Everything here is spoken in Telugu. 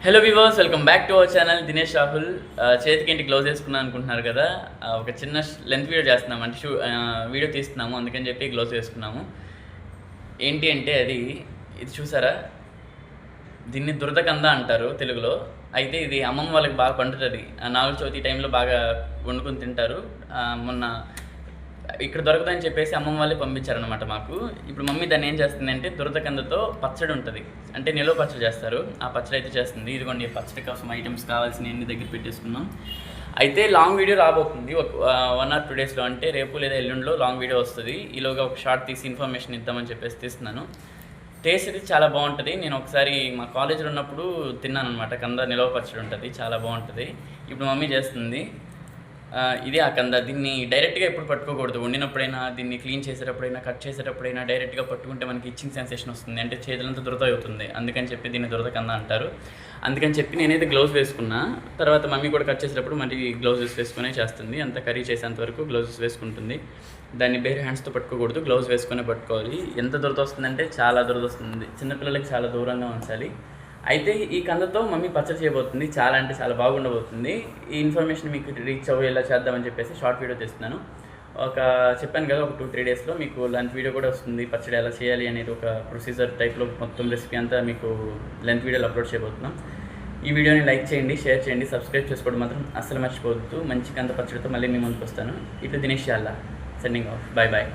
Hello viewers, welcome back to our channel. Dinesh Rahul. చేతికి ఏంటి గ్లౌజ్ వేసుకున్నాను అనుకుంటున్నారు కదా. ఒక చిన్న లెంత్ వీడియో చేస్తున్నాము, అంటే వీడియో తీస్తున్నాము, అందుకని చెప్పి గ్లౌజ్ వేసుకున్నాము. ఏంటి అంటే ఇది చూసారా, దీన్ని దురదకంద అంటారు తెలుగులో. అయితే ఇది అమ్మమ్మ వాళ్ళకి బాగా పండుతుంది. నాగుల చవితి టైంలో బాగా వండుకొని తింటారు. మొన్న ఇక్కడ దొరకదని చెప్పేసి అమ్మమ్మ వాళ్ళే పంపించారనమాట మాకు. ఇప్పుడు మమ్మీ దాన్ని ఏం చేస్తుంది అంటే దురదకందతో పచ్చడి ఉంటుంది, అంటే నిలువ పచ్చడి చేస్తారు. ఆ పచ్చడి అయితే చేస్తుంది. ఇదిగోండి, పచ్చడి కోసం ఐటమ్స్ కావాల్సినవి అన్ని దగ్గర పెట్టేసుకున్నాం. అయితే లాంగ్ వీడియో రాబోతుంది ఒక 1 or 2 డేస్లో, అంటే రేపు లేదా ఎల్లుండిలో లాంగ్ వీడియో వస్తుంది. ఈలోగా ఒక షార్ట్ తీసి ఇన్ఫర్మేషన్ ఇద్దామని చెప్పేసి తీస్తున్నాను. టేస్ట్ అయితే చాలా బాగుంటుంది. నేను ఒకసారి మా కాలేజీలో ఉన్నప్పుడు తిన్నాను అనమాట. కంద నిలవ పచ్చడి ఉంటుంది, చాలా బాగుంటుంది. ఇప్పుడు మమ్మీ చేస్తుంది. ఇది ఆ కంద. దీన్ని డైరెక్ట్గా ఎప్పుడు పట్టుకోకూడదు. వండినప్పుడైనా, దీన్ని క్లీన్ చేసేటప్పుడైనా, కట్ చేసేటప్పుడైనా డైరెక్ట్గా పట్టుకుంటే మనకి ఇచ్చింగ్ సెన్సేషన్ వస్తుంది, అంటే చేతులంతా దురద అవుతుంది. అందుకని చెప్పి దీన్ని దురద కంద అంటారు. అందుకని చెప్పి నేనైతే గ్లౌజ్ వేసుకున్నా. తర్వాత మమ్మీ కూడా కట్ చేసేటప్పుడు మళ్ళీ గ్లౌజెస్ వేసుకునే చేస్తుంది. అంత కర్రీ చేసేంత వరకు గ్లౌజెస్ వేసుకుంటుంది. దాన్ని బేర్ హ్యాండ్స్తో పట్టుకోకూడదు, గ్లౌజ్ వేసుకునే పట్టుకోవాలి. ఎంత దురద వస్తుందంటే చాలా దురద వస్తుంది. చిన్నపిల్లలకి చాలా దూరంగా ఉంచాలి. అయితే ఈ కందతో మమ్మీ పచ్చడి చేయబోతుంది. చాలా అంటే చాలా బాగుండబోతుంది. ఈ ఇన్ఫర్మేషన్ మీకు రీచ్ అయ్యేలా చేద్దామని చెప్పేసి షార్ట్ వీడియో తీస్తున్నాను. చెప్పాను కదా, ఒక 2-3 డేస్లో మీకు లెంత్ వీడియో కూడా వస్తుంది. పచ్చడి ఎలా చేయాలి అనేది ఒక ప్రొసీజర్ టైప్లో మొత్తం రెసిపీ అంతా మీకు లెంత్ వీడియోలో అప్లోడ్ చేయబోతున్నాం. ఈ వీడియోని లైక్ చేయండి, షేర్ చేయండి, సబ్స్క్రైబ్ చేసుకోవడం మాత్రం అస్సలు మర్చిపోవద్దు. మంచి కంద పచ్చడితో మళ్ళీ మీ ముందుకు వస్తాను. ఇటు దినేష్ యాల్లా, సెండింగ్ ఆఫ్. Bye bye.